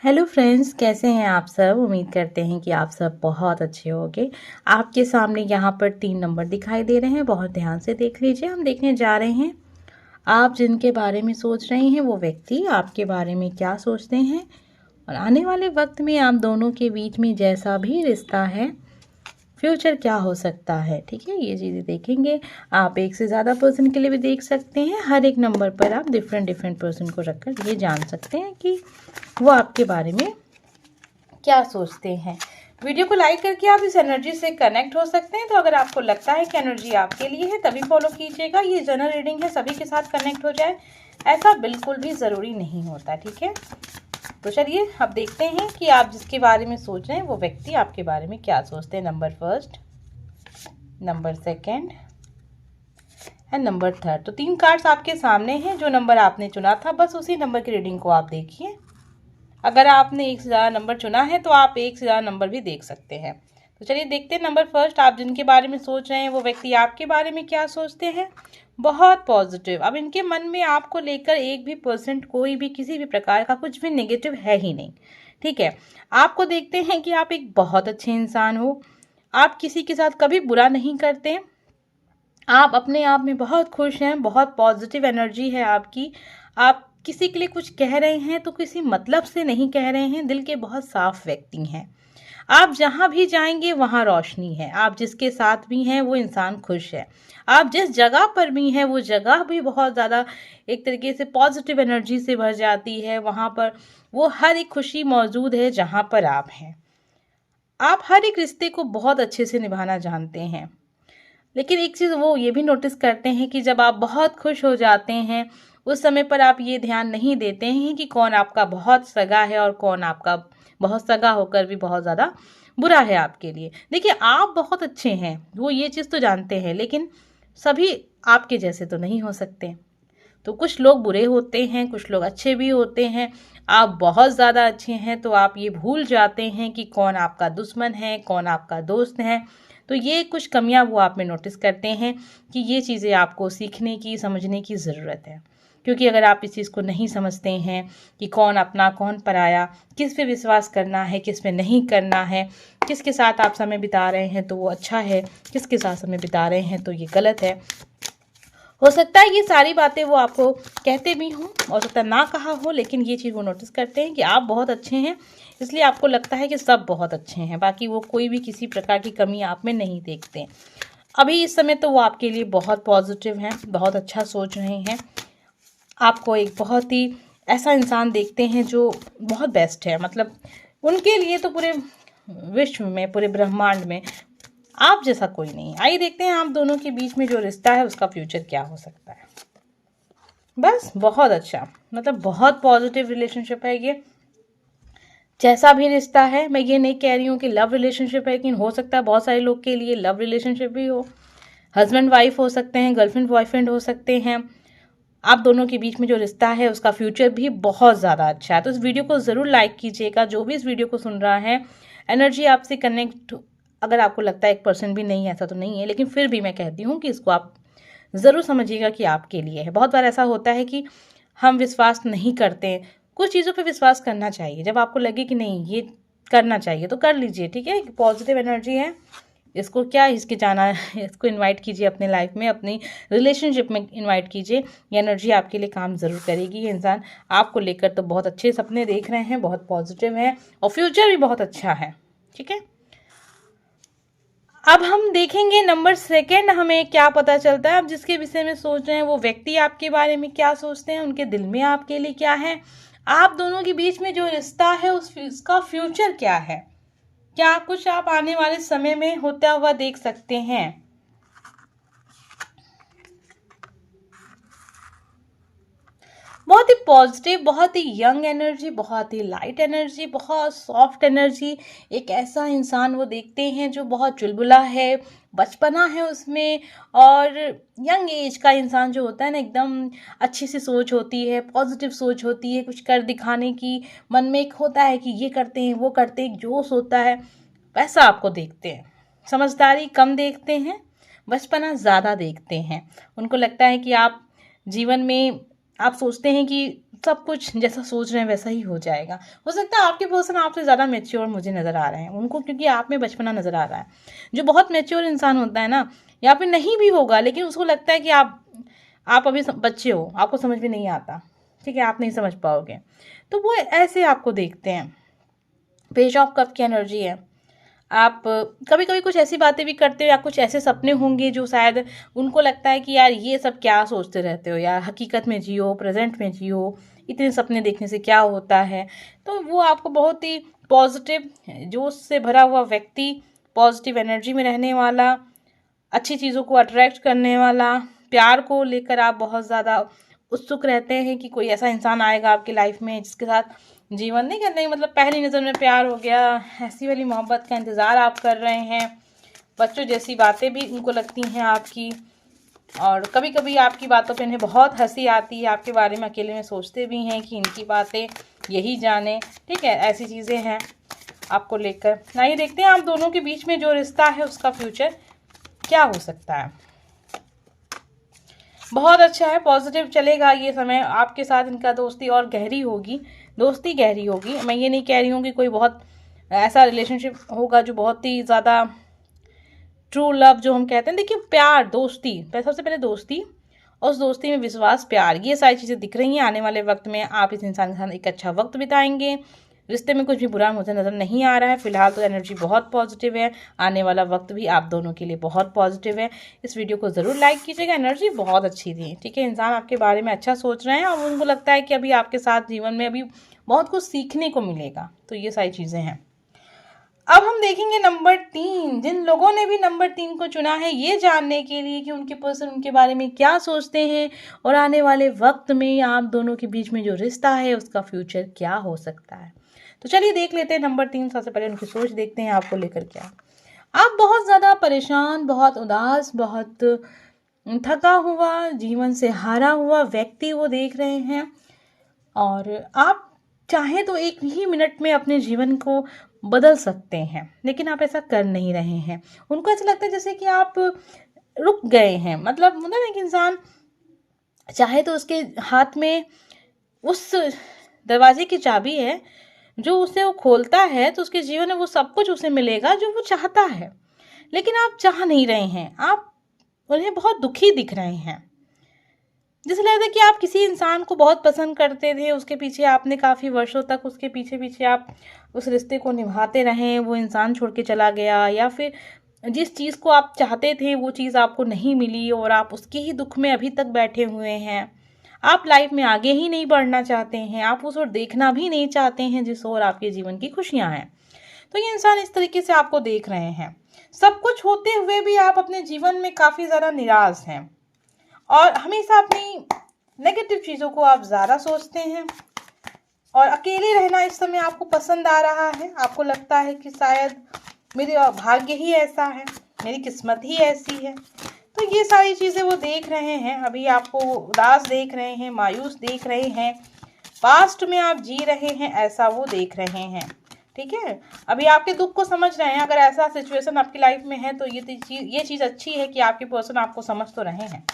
Hello friends, कैसे हैं आप सब। उम्मीद करते हैं कि आप सब बहुत अच्छे होंगे। आपके सामने यहाँ पर 3 नंबर दिखाई दे रहे हैं, बहुत ध्यान से देख लीजिए। हम देखने जा रहे हैं आप जिनके बारे में सोच रहे हैं वो व्यक्ति आपके बारे में क्या सोचते हैं, और आने वाले वक्त में आप दोनों के बीच में जैसा भी रिश्ता है, फ्यूचर क्या हो सकता है। ठीक है, ये चीज़ें देखेंगे। आप एक से ज़्यादा पर्सन के लिए भी देख सकते हैं। हर एक नंबर पर आप डिफरेंट पर्सन को रखकर ये जान सकते हैं कि वो आपके बारे में क्या सोचते हैं। वीडियो को लाइक करके आप इस एनर्जी से कनेक्ट हो सकते हैं। तो अगर आपको लगता है कि एनर्जी आपके लिए है तभी फॉलो कीजिएगा। ये जनरल रीडिंग है, सभी के साथ कनेक्ट हो जाए ऐसा बिल्कुल भी ज़रूरी नहीं होता। ठीक है, तो चलिए अब देखते हैं कि आप जिसके बारे में सोच रहे हैं वो व्यक्ति आपके बारे में क्या सोचते हैं। Number first, number second and number third. तो 3 कार्ड्स आपके सामने हैं। जो नंबर आपने चुना था बस उसी नंबर की रीडिंग को आप देखिए। अगर आपने एक से ज़्यादा नंबर चुना है तो आप एक से ज़्यादा नंबर भी देख सकते हैं। तो चलिए देखते हैं। नंबर फर्स्ट, आप जिनके बारे में सोच रहे हैं वो व्यक्ति आपके बारे में क्या सोचते हैं। बहुत पॉजिटिव। अब इनके मन में आपको लेकर 1% कोई भी किसी भी प्रकार का कुछ भी नेगेटिव है ही नहीं। ठीक है, आपको देखते हैं कि आप एक बहुत अच्छे इंसान हो। आप किसी के साथ कभी बुरा नहीं करते। आप अपने आप में बहुत खुश हैं, बहुत पॉजिटिव एनर्जी है आपकी। आप किसी के लिए कुछ कह रहे हैं तो किसी मतलब से नहीं कह रहे हैं, दिल के बहुत साफ व्यक्ति हैं। आप जहाँ भी जाएंगे वहाँ रोशनी है। आप जिसके साथ भी हैं वो इंसान खुश है। आप जिस जगह पर भी हैं वो जगह भी बहुत ज़्यादा एक तरीके से पॉजिटिव एनर्जी से भर जाती है। वहाँ पर वो हर एक खुशी मौजूद है जहाँ पर आप हैं। आप हर एक रिश्ते को बहुत अच्छे से निभाना जानते हैं। लेकिन एक चीज़ वो ये भी नोटिस करते हैं कि जब आप बहुत खुश हो जाते हैं उस समय पर आप ये ध्यान नहीं देते हैं कि कौन आपका बहुत सगा है और कौन आपका बहुत सगा होकर भी बहुत ज़्यादा बुरा है आपके लिए। देखिए, आप बहुत अच्छे हैं, वो ये चीज़ तो जानते हैं, लेकिन सभी आपके जैसे तो नहीं हो सकते। तो कुछ लोग बुरे होते हैं, कुछ लोग अच्छे भी होते हैं। आप बहुत ज़्यादा अच्छे हैं तो आप ये भूल जाते हैं कि कौन आपका दुश्मन है, कौन आपका दोस्त है। तो ये कुछ कमियां वो आप में नोटिस करते हैं कि ये चीज़ें आपको सीखने की, समझने की ज़रूरत है। क्योंकि अगर आप इस चीज़ को नहीं समझते हैं कि कौन अपना कौन पराया, किस पे विश्वास करना है, किस पे नहीं करना है, किसके साथ आप समय बिता रहे हैं तो वो अच्छा है, किसके साथ समय बिता रहे हैं तो ये गलत है। हो सकता है ये सारी बातें वो आपको कहते भी हों, हो सकता है ना कहा हो, लेकिन ये चीज़ वो नोटिस करते हैं कि आप बहुत अच्छे हैं, इसलिए आपको लगता है कि सब बहुत अच्छे हैं। बाकी वो कोई भी किसी प्रकार की कमी आप में नहीं देखते। अभी इस समय तो वो आपके लिए बहुत पॉजिटिव हैं, बहुत अच्छा सोच रहे हैं। आपको एक बहुत ही ऐसा इंसान देखते हैं जो बहुत बेस्ट है। मतलब उनके लिए तो पूरे विश्व में, पूरे ब्रह्मांड में आप जैसा कोई नहीं। आइए देखते हैं आप दोनों के बीच में जो रिश्ता है उसका फ्यूचर क्या हो सकता है। बस बहुत अच्छा, मतलब बहुत पॉजिटिव रिलेशनशिप है ये। जैसा भी रिश्ता है, मैं ये नहीं कह रही हूँ कि लव रिलेशनशिप है, लेकिन हो सकता है बहुत सारे लोग के लिए लव रिलेशनशिप भी हो। हस्बैंड वाइफ हो सकते हैं, गर्लफ्रेंड बॉयफ्रेंड हो सकते हैं। आप दोनों के बीच में जो रिश्ता है उसका फ्यूचर भी बहुत ज़्यादा अच्छा है। तो इस वीडियो को ज़रूर लाइक कीजिएगा। जो भी इस वीडियो को सुन रहा है, एनर्जी आपसे कनेक्ट, अगर आपको लगता है 1% भी नहीं, ऐसा तो नहीं है, लेकिन फिर भी मैं कहती हूँ कि इसको आप ज़रूर समझिएगा कि आपके लिए है। बहुत बार ऐसा होता है कि हम विश्वास नहीं करते। कुछ चीज़ों पे विश्वास करना चाहिए। जब आपको लगे कि नहीं ये करना चाहिए तो कर लीजिए। ठीक है, पॉजिटिव एनर्जी है, इसको क्या हिचकिचाना है। इसको इनवाइट कीजिए अपने लाइफ में, अपनी रिलेशनशिप में इनवाइट कीजिए। ये एनर्जी आपके लिए काम ज़रूर करेगी। ये इंसान आपको लेकर तो बहुत अच्छे सपने देख रहे हैं, बहुत पॉजिटिव है और फ्यूचर भी बहुत अच्छा है। ठीक है, अब हम देखेंगे नंबर सेकेंड, हमें क्या पता चलता है। अब जिसके विषय में सोच रहे हैं वो व्यक्ति आपके बारे में क्या सोचते हैं, उनके दिल में आपके लिए क्या है, आप दोनों के बीच में जो रिश्ता है उसका फ्यूचर क्या है, क्या कुछ आप आने वाले समय में होता हुआ देख सकते हैं। बहुत ही पॉजिटिव, बहुत ही यंग एनर्जी, बहुत ही लाइट एनर्जी, बहुत सॉफ्ट एनर्जी। एक ऐसा इंसान वो देखते हैं जो बहुत चुलबुला है, बचपना है उसमें, और यंग एज का इंसान जो होता है ना, एकदम अच्छी सी सोच होती है, पॉजिटिव सोच होती है, कुछ कर दिखाने की मन में एक होता है कि ये करते हैं वो करते हैं, एक जोश होता है। वैसा आपको देखते हैं। समझदारी कम देखते हैं, बचपना ज़्यादा देखते हैं। उनको लगता है कि आप जीवन में, आप सोचते हैं कि सब कुछ जैसा सोच रहे हैं वैसा ही हो जाएगा। हो सकता है आपके पर्सन आपसे ज़्यादा मैच्योर मुझे नज़र आ रहे हैं उनको, क्योंकि आप में बचपना नज़र आ रहा है। जो बहुत मैच्योर इंसान होता है ना, या फिर नहीं भी होगा लेकिन उसको लगता है कि आप अभी बच्चे हो, आपको समझ में नहीं आता, ठीक है, आप नहीं समझ पाओगे, तो वो ऐसे आपको देखते हैं। पेज ऑफ कप की एनर्जी है। आप कभी कभी कुछ ऐसी बातें भी करते हो या कुछ ऐसे सपने होंगे जो शायद उनको लगता है कि यार ये सब क्या सोचते रहते हो यार, हकीकत में जियो, प्रेजेंट में जियो, इतने सपने देखने से क्या होता है। तो वो आपको बहुत ही पॉजिटिव, जोश से भरा हुआ व्यक्ति, पॉजिटिव एनर्जी में रहने वाला, अच्छी चीज़ों को अट्रैक्ट करने वाला, प्यार को लेकर आप बहुत ज़्यादा उत्सुक रहते हैं कि कोई ऐसा इंसान आएगा आपकी लाइफ में जिसके साथ जीवन नहीं करने, मतलब पहली नज़र में प्यार हो गया, ऐसी वाली मोहब्बत का इंतज़ार आप कर रहे हैं। बच्चों जैसी बातें भी उनको लगती हैं आपकी, और कभी कभी आपकी बातों पे इन्हें बहुत हंसी आती है, आपके बारे में अकेले में सोचते भी हैं कि इनकी बातें यही जाने, ठीक है, ऐसी चीज़ें हैं आपको लेकर। आइए देखते हैं आप दोनों के बीच में जो रिश्ता है उसका फ्यूचर क्या हो सकता है। बहुत अच्छा है, पॉजिटिव चलेगा ये समय आपके साथ। इनका दोस्ती और गहरी होगी, दोस्ती गहरी होगी। मैं ये नहीं कह रही हूँ कि कोई बहुत ऐसा रिलेशनशिप होगा जो बहुत ही ज़्यादा ट्रू लव जो हम कहते हैं। देखिए प्यार, दोस्ती, सबसे पहले दोस्ती, और उस दोस्ती में विश्वास, प्यार, ये सारी चीज़ें दिख रही हैं। आने वाले वक्त में आप इस इंसान के साथ एक अच्छा वक्त बिताएंगे। रिश्ते में कुछ भी बुरा मुझे नज़र नहीं आ रहा है फिलहाल, तो एनर्जी बहुत पॉजिटिव है। आने वाला वक्त भी आप दोनों के लिए बहुत पॉजिटिव है। इस वीडियो को ज़रूर लाइक कीजिएगा, एनर्जी बहुत अच्छी थी, ठीक है। इंसान आपके बारे में अच्छा सोच रहे हैं और उनको लगता है कि अभी आपके साथ जीवन में अभी बहुत कुछ सीखने को मिलेगा। तो ये सारी चीज़ें हैं। अब हम देखेंगे नंबर 3, जिन लोगों ने भी नंबर 3 को चुना है ये जानने के लिए कि उनके पर्सन उनके बारे में क्या सोचते हैं और आने वाले वक्त में आप दोनों के बीच में जो रिश्ता है उसका फ्यूचर क्या हो सकता है। तो चलिए देख लेते हैं नंबर 3। सबसे पहले उनकी सोच देखते हैं आपको लेकर क्या। आप बहुत ज़्यादा परेशान, बहुत उदास, बहुत थका हुआ, जीवन से हारा हुआ व्यक्ति वो देख रहे हैं, और आप चाहें तो एक ही मिनट में अपने जीवन को बदल सकते हैं, लेकिन आप ऐसा कर नहीं रहे हैं। उनको ऐसा लगता है जैसे कि आप रुक गए हैं। मतलब होता है ना कि इंसान चाहे तो उसके हाथ में उस दरवाजे की चाबी है, जो उसे वो खोलता है तो उसके जीवन में वो सब कुछ उसे मिलेगा जो वो चाहता है, लेकिन आप चाह नहीं रहे हैं। आप उन्हें बहुत दुखी दिख रहे हैं। जैसे लगता है कि आप किसी इंसान को बहुत पसंद करते थे, उसके पीछे आपने काफ़ी वर्षों तक उसके पीछे पीछे आप उस रिश्ते को निभाते रहें, वो इंसान छोड़ के चला गया, या फिर जिस चीज़ को आप चाहते थे वो चीज़ आपको नहीं मिली और आप उसके ही दुख में अभी तक बैठे हुए हैं। आप लाइफ में आगे ही नहीं बढ़ना चाहते हैं, आप उस ओर देखना भी नहीं चाहते हैं जिस ओर आपके जीवन की खुशियाँ हैं। तो ये इंसान इस तरीके से आपको देख रहे हैं। सब कुछ होते हुए भी आप अपने जीवन में काफ़ी ज़्यादा निराश हैं और हमेशा अपनी नेगेटिव चीज़ों को आप ज़्यादा सोचते हैं, और अकेले रहना इस समय आपको पसंद आ रहा है। आपको लगता है कि शायद मेरे भाग्य ही ऐसा है, मेरी किस्मत ही ऐसी है। तो ये सारी चीज़ें वो देख रहे हैं। अभी आपको उदास देख रहे हैं, मायूस देख रहे हैं, पास्ट में आप जी रहे हैं ऐसा वो देख रहे हैं, ठीक है। अभी आपके दुख को समझ रहे हैं। अगर ऐसा सिचुएशन आपकी लाइफ में है तो ये चीज़ अच्छी है कि आपके पर्सन आपको समझ तो रहे हैं।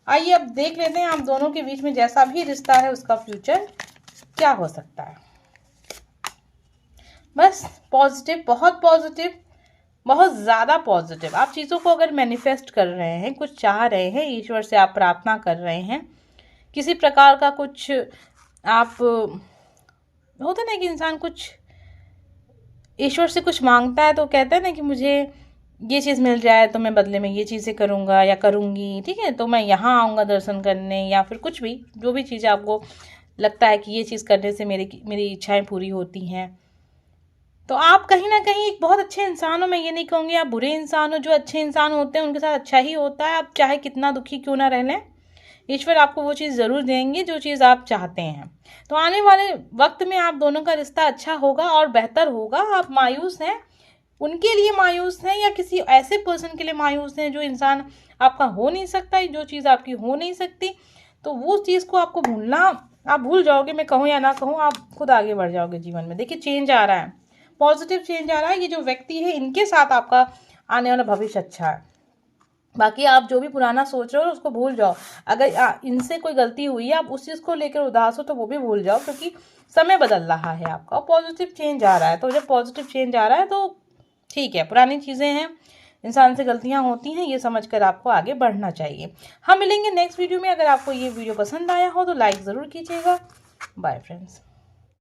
आइए अब देख लेते हैं आप दोनों के बीच में जैसा भी रिश्ता है उसका फ्यूचर क्या हो सकता है। बस पॉजिटिव, बहुत ज़्यादा पॉजिटिव। आप चीज़ों को अगर मैनिफेस्ट कर रहे हैं, कुछ चाह रहे हैं, ईश्वर से आप प्रार्थना कर रहे हैं, किसी प्रकार का कुछ आप, होता ना कि इंसान कुछ ईश्वर से कुछ मांगता है तो कहता है ना कि मुझे ये चीज़ मिल जाए तो मैं बदले में ये चीज़ें करूँगा या करूँगी, ठीक है, तो मैं यहाँ आऊँगा दर्शन करने, या फिर कुछ भी, जो भी चीज़ आपको लगता है कि ये चीज़ करने से मेरी इच्छाएं पूरी होती हैं। तो आप कहीं ना कहीं एक बहुत अच्छे इंसान हो। मैं ये नहीं कहूँगी आप बुरे इंसान हो। जो अच्छे इंसान होते हैं उनके साथ अच्छा ही होता है। आप चाहे कितना दुखी क्यों ना रह लें, ईश्वर आपको वो चीज़ ज़रूर देंगे जो चीज़ आप चाहते हैं। तो आने वाले वक्त में आप दोनों का रिश्ता अच्छा होगा और बेहतर होगा। आप मायूस हैं, उनके लिए मायूस हैं, या किसी ऐसे पर्सन के लिए मायूस हैं जो इंसान आपका हो नहीं सकता, जो चीज़ आपकी हो नहीं सकती, तो वो चीज़ को आपको भूलना, आप भूल जाओगे। मैं कहूँ या ना कहूँ, आप खुद आगे बढ़ जाओगे जीवन में। देखिए चेंज आ रहा है, पॉजिटिव चेंज आ रहा है। ये जो व्यक्ति है इनके साथ आपका आने वाला भविष्य अच्छा है। बाकी आप जो भी पुराना सोच रहे हो उसको भूल जाओ। अगर इनसे कोई गलती हुई है, आप उस चीज़ को लेकर उदास हो तो वो भी भूल जाओ, क्योंकि समय बदल रहा है आपका और पॉजिटिव चेंज आ रहा है। तो जब पॉजिटिव चेंज आ रहा है तो ठीक है, पुरानी चीज़ें हैं, इंसान से गलतियां होती हैं, ये समझकर आपको आगे बढ़ना चाहिए। हम मिलेंगे नेक्स्ट वीडियो में। अगर आपको ये वीडियो पसंद आया हो तो लाइक ज़रूर कीजिएगा। Bye friends.